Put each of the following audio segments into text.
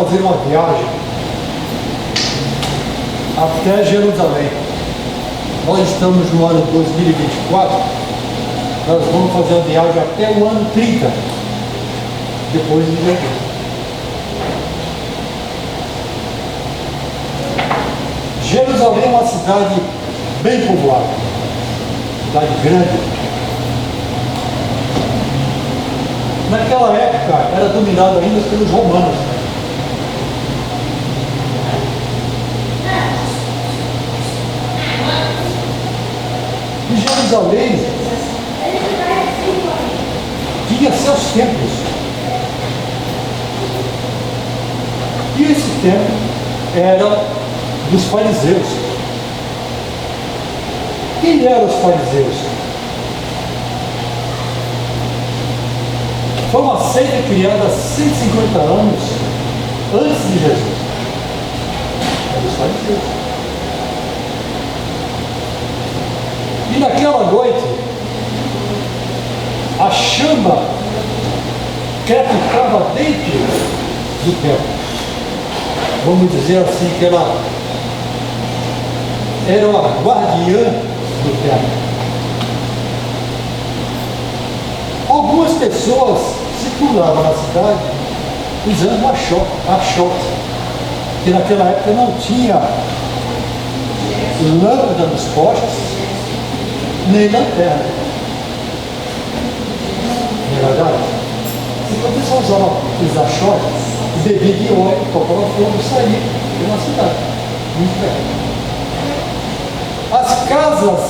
fazer uma viagem até Jerusalém. Nós estamos no ano 2024, nós vamos fazer uma viagem até o ano 30, depois de Jesus. Jerusalém é uma cidade bem povoada, cidade grande. Naquela época era dominada ainda pelos romanos. E Jerusalém tinha seus templos. E esse templo era dos fariseus. Quem eram os fariseus? Foi uma seita criada há 150 anos antes de Jesus. Eram os fariseus. E naquela noite, a chama crepitava dentro do templo. Vamos dizer assim, que ela era uma guardiã do templo. Algumas pessoas circulavam na cidade usando achote, que naquela época não tinha lâmpada nos postes, nem lanterna. Não é verdade? Então o pessoal usava os achotes e bebia de óleo, tocava fogo e saía pela cidade. Muito bem. As casas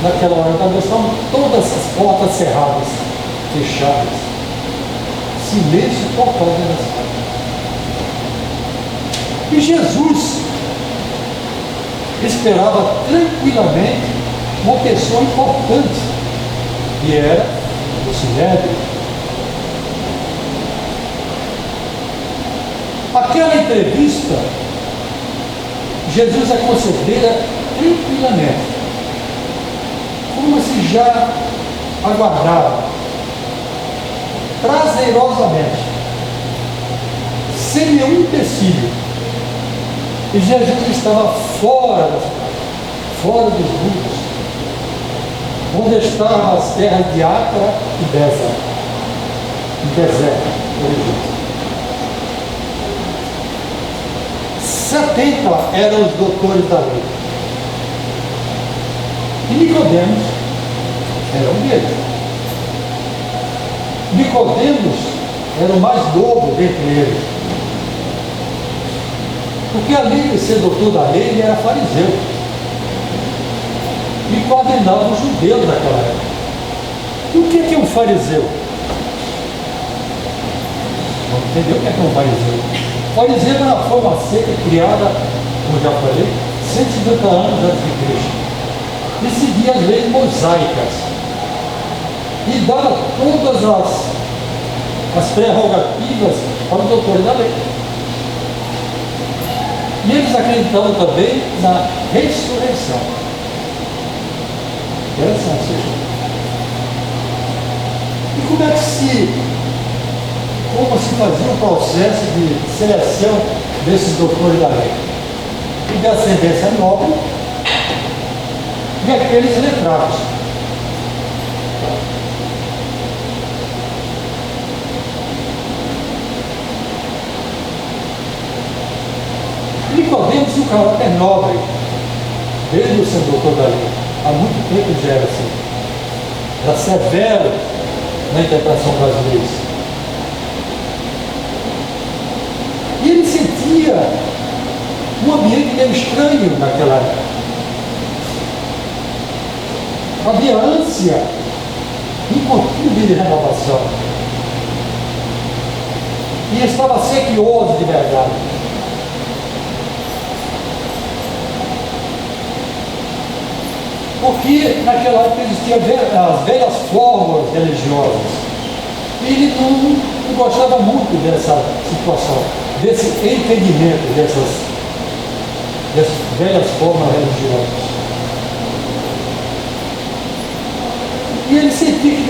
naquela hora também estavam todas as portas cerradas, fechadas. Silêncio total dentro da cidade. E Jesus esperava tranquilamente uma pessoa importante, que era o Sinédrio. Aquela entrevista, Jesus a concedera tranquilamente, como se já aguardava, prazerosamente, sem nenhum empecilho. E Jesus estava fora da cidade, fora dos muros, onde estavam as terras de Acra e Bézara, em deserto, no Egito. 70 eram os doutores da lei. E Nicodemos era um deles. Nicodemos era o mais novo dentre eles. Porque além de ser doutor da lei, ele era fariseu. E coordenava os judeus naquela época. E o que é um fariseu? Vamos entender o que é um fariseu. Fariseu foi uma seita criada, como já falei, 150 anos antes de Cristo. E seguia as leis mosaicas. E dava todas as prerrogativas para os doutores da lei. E eles acreditavam também na ressurreição. Interessante isso. E como se fazia o processo de seleção desses doutores da lei? E de ascendência nobre e aqueles letrados. Nicodemos tinha um caráter nobre, desde o seu doutor da lei. Há muito tempo já era assim. Era severo na interpretação das leis. E ele sentia um ambiente meio estranho naquela época. Havia ânsia incontida de renovação. E estava sequioso de verdade. Porque naquela época existiam as velhas fórmulas religiosas. E ele não gostava muito dessa situação, desse entendimento dessas velhas formas religiosas. E ele sentia que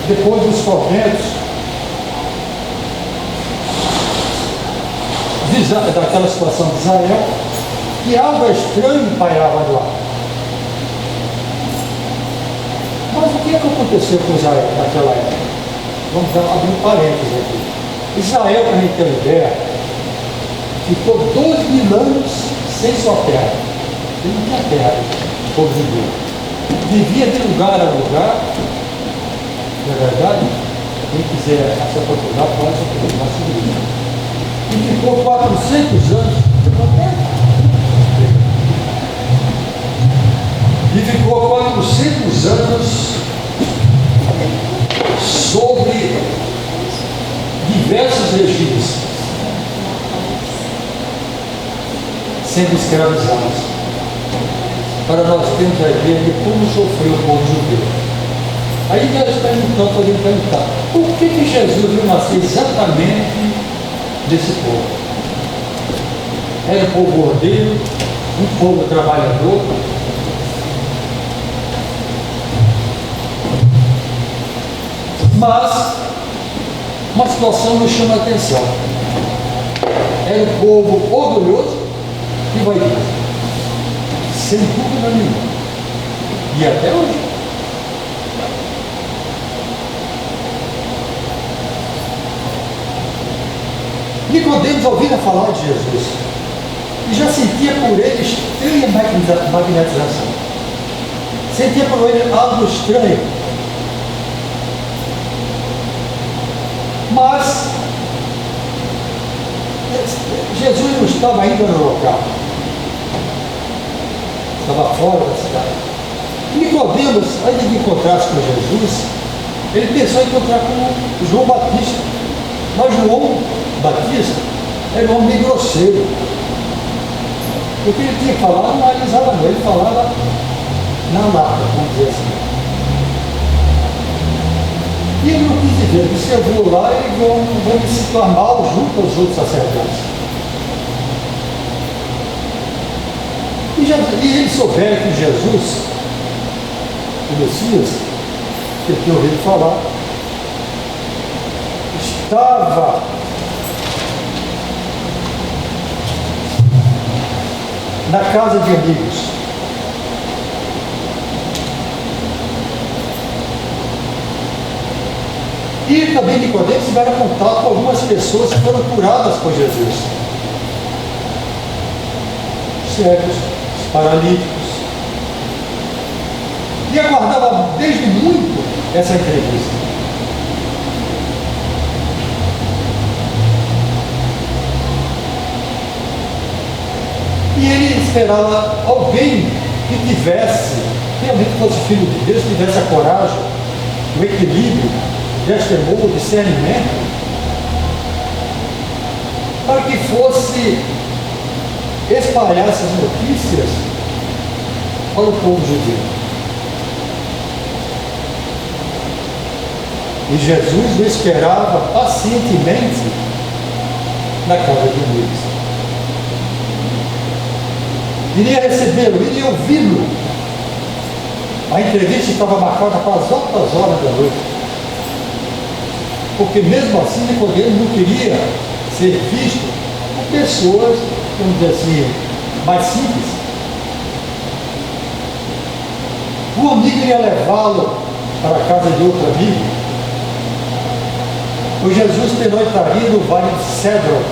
depois dos tormentos, daquela situação de Israel, que algo estranho pairava lá. Mas o que aconteceu com Israel naquela época? Vamos abrir um parênteses aqui. Israel, para a gente ter uma ideia, ficou 2.000 anos sem sua terra. Ele não tinha terra, o povo de Deus. Vivia de lugar a lugar, não é verdade? Quem quiser se aprofundar, pode se aprofundar sobre isso. E ficou 400 anos sem terra. E ficou 400 anos sobre diversos regimes, sendo escravizados. Para nós termos a ideia de como sofreu o povo judeu. Aí nós podemos perguntar, por que Jesus veio nascer exatamente desse povo? Era um povo ordeiro, um povo trabalhador. Mas uma situação nos chama a atenção. Era um povo orgulhoso e vaidoso. Sem dúvida nenhuma. E até hoje. Nicodemos ouvira falar de Jesus e já sentia por ele estranha magnetização. Sentia por ele algo estranho. Mas Jesus não estava ainda no local. Estava fora da cidade. Nicodemos, antes de encontrar-se com Jesus, ele pensou em encontrar com João Batista. Mas João Batista era um homem grosseiro. O que ele tinha que falar não analisava não, ele falava na lata, vamos dizer assim. E ele não quis dizer, disse, eu vou lá e vou me situar mal junto aos outros sacerdotes. E eles souberam que Jesus, o Messias, que eu tinha ouvido falar, estava na casa de amigos. E também Nicodemos tiveram contato com algumas pessoas que foram curadas por Jesus. Cegos, paralíticos. E aguardava desde muito essa entrevista. E ele esperava alguém que tivesse, realmente fosse filho de Deus, tivesse a coragem, o equilíbrio, destemor, discernimento, para que fosse espalhar essas notícias para o povo judeu. E Jesus o esperava pacientemente na casa de amigos. Iria recebê-lo, iria ouvi-lo. A entrevista estava marcada para as altas horas da noite. Porque mesmo assim Nicodemos não queria ser visto por pessoas, vamos dizer assim, mais simples. O amigo iria levá-lo para a casa de outro amigo. O Jesus pernoitaria no vale de Cedron,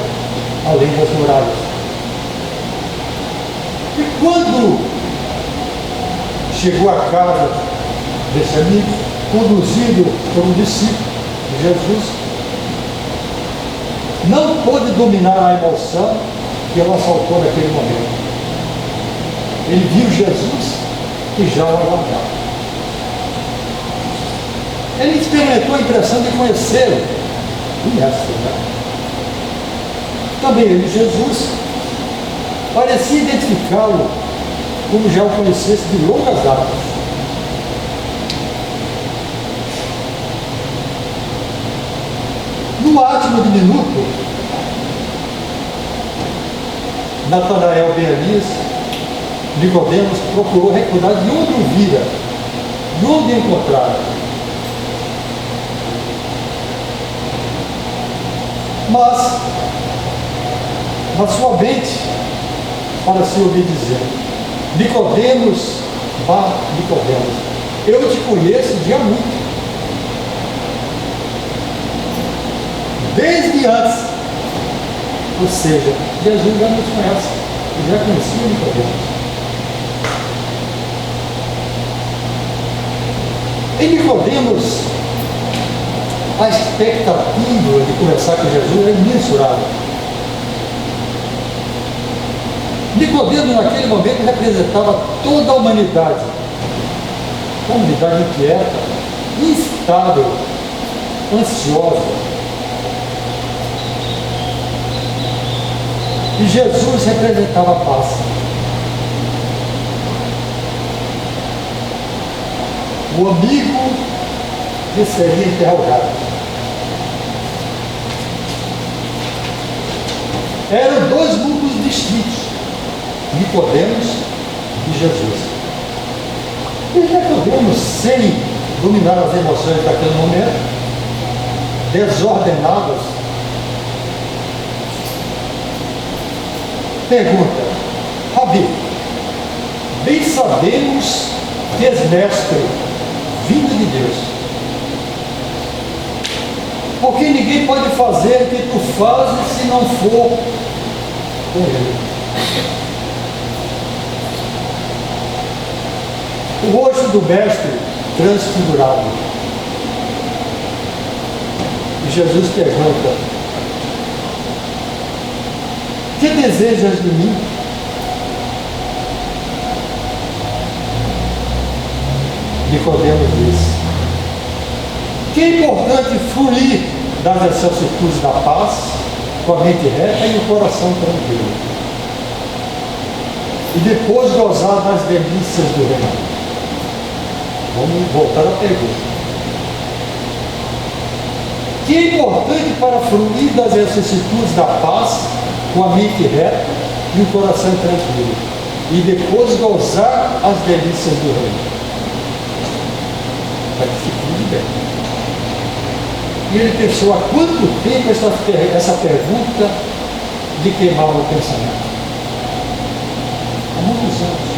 além das muralhas. E quando chegou à casa desse amigo, conduzido por um discípulo de Jesus, não pôde dominar a emoção que o assaltou naquele momento. Ele viu Jesus e já o aguardava. Ele experimentou a impressão de conhecê-lo. E essa, né? Também ele, Jesus, parecia identificá-lo como já o conhecesse de longas datas. No átimo diminuto, Natanael ben Elias, Nicodemos procurou recordar de onde o vira, de onde o encontrara. Mas na sua mente para se ouvir dizer: Nicodemos, vá Nicodemos, eu te conheço de há muito. Desde antes. Ou seja, Jesus já nos conhece, ele já conhecia Nicodemos. Em Nicodemos, a expectativa de conversar com Jesus é imensurável. Nicodemos, naquele momento, representava toda a humanidade. Uma humanidade inquieta, instável, ansiosa. E Jesus representava a paz. O amigo que seria interrogado. Eram dois mundos distintos, Nicodemos e Jesus. E Nicodemos, sem dominar as emoções daquele momento, desordenadas, pergunta: Rabi, bem sabemos que és mestre, vindo de Deus, porque ninguém pode fazer o que tu fazes se não for com ele. O rosto do mestre transfigurado. E Jesus pergunta: que desejas de mim? Nicodemos disse: que é importante fruir das vicissitudes da paz, com a mente reta e o coração tranquilo, e depois gozar das delícias do reino. Vamos voltar à pergunta. Que é importante para fruir das vicissitudes da paz, com a mente reta e o coração tranquilo, e depois gozar as delícias do reino. Para que se cuide bem. E ele pensou: há quanto tempo essa pergunta de queimar o pensamento? Há muitos anos.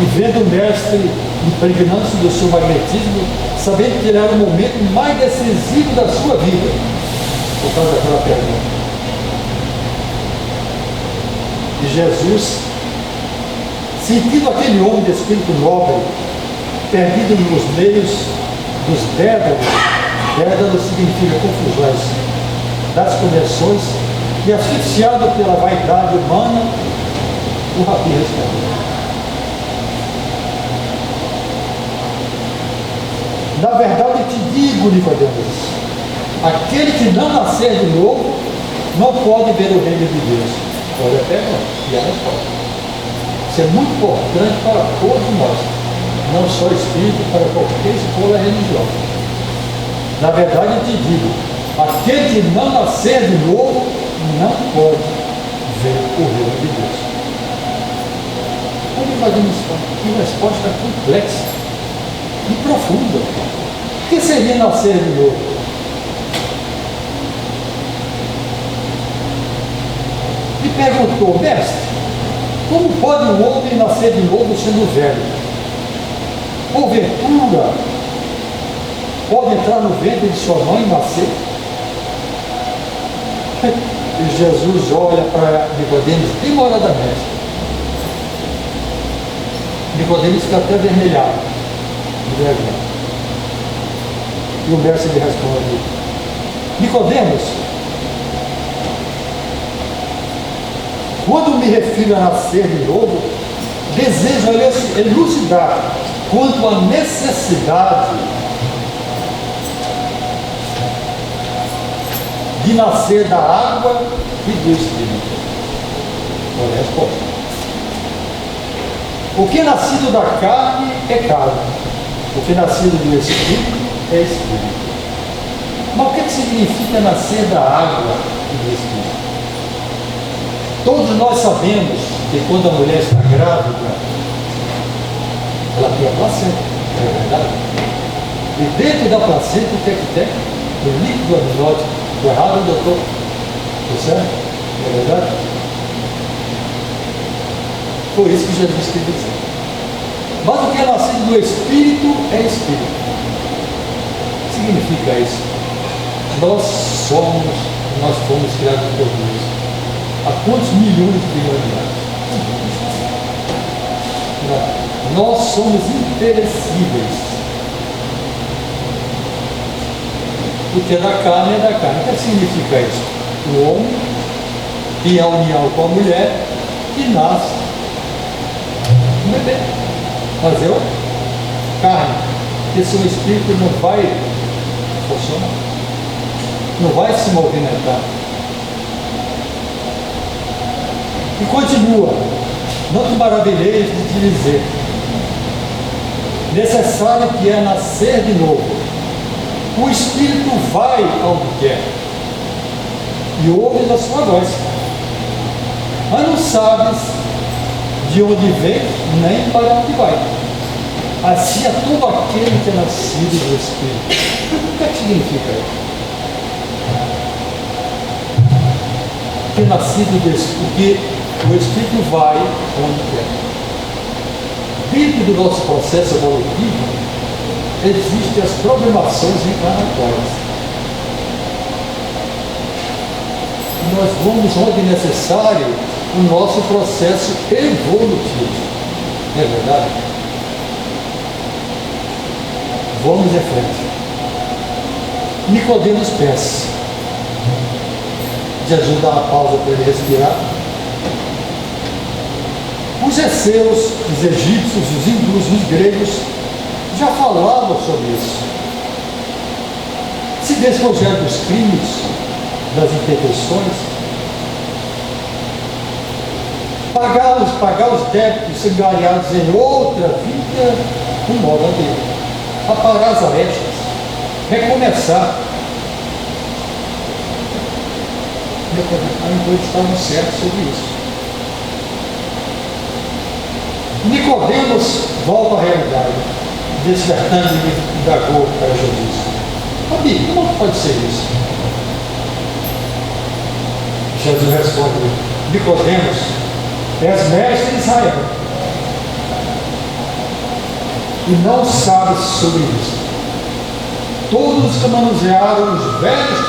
E vendo o mestre impregnando-se do seu magnetismo, sabendo que ele era o momento mais decisivo da sua vida, por causa daquela pergunta. E Jesus, sentindo aquele homem de espírito nobre, perdido nos meios dos dédalos, dédalos significa confusões, das convenções, e asfixiado pela vaidade humana, o Rabi respondeu: na verdade te digo, Nicodemos, aquele que não nascer de novo não pode ver o reino de Deus. Olha até agora, e a resposta. Isso é muito importante para todos nós, não só espírito, para qualquer escola religiosa. Na verdade eu te digo, aquele que não nascer de novo não pode ver o reino de Deus. Como fazemos que resposta complexa e profunda. O que seria nascer de novo? E perguntou: mestre, como pode um homem nascer de novo sendo velho? Porventura, pode entrar no ventre de sua mãe e nascer? E Jesus olha para Nicodemos demoradamente. Nicodemos fica até vermelhado. E o mestre lhe responde: Nicodemos, quando me refiro a nascer de novo, desejo elucidar quanto à necessidade de nascer da água e do Espírito. Olha a resposta. O que é nascido da carne é carne. O que é nascido do Espírito é Espírito. Mas o que significa nascer da água e do Espírito? Todos nós sabemos que quando a mulher está grávida, ela tem a placenta, não é verdade? E dentro da placenta, o que é que tem? do líquido amniótico. Estou errado, doutor? Está certo? É verdade? Foi isso que Jesus quis dizer. Mas o que é nascido do Espírito é Espírito. O que significa isso? Nós fomos criados por Deus. Há quantos milhões de anos? Nós somos imperecíveis. O que é da carne é da carne. O que significa isso? O homem tem a união com a mulher e nasce um bebê. Mas eu, carne, porque seu espírito não vai funcionar, não vai se movimentar. E continua: não te maravilheis de te dizer, necessário que é nascer de novo. O espírito vai aonde quer e ouves a sua voz, mas não sabes de onde vem nem para onde vai. Assim é todo aquele que é nascido do Espírito. O que significa isso? Que é nascido do Espírito, porque o Espírito vai onde quer. Dentro do nosso processo evolutivo, existem as programações reencarnatórias. Nós vamos onde necessário o nosso processo evolutivo. Não é verdade? Vamos em frente. Nicodemos pensa. Jesus dá uma pausa para ele respirar. Os esseus, os egípcios, os hindus, os gregos já falavam sobre isso. Se despojar dos crimes, das imperfeições, pagar os débitos angariados em outra vida, com modo dele, aparar as arestas, recomeçar. Então eles estavam certos sobre isso. Nicodemos volta à realidade, despertando e indagou para Jesus. Amigo, como pode ser isso? Jesus responde: Nicodemos, és mestre de Israel e não sabes sobre isso. Todos que manusearam os velhos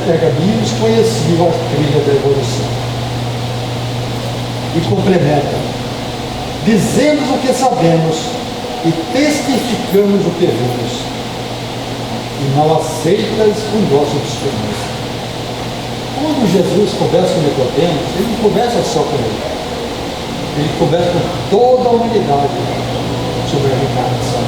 pergaminhos conheciam a trilha da evolução. E complementam: dizemos o que sabemos e testificamos o que vimos, e não aceitas o nosso testemunho. Quando Jesus conversa com Nicodemos, ele não conversa só com ele conversa com toda a humanidade sobre a reencarnação.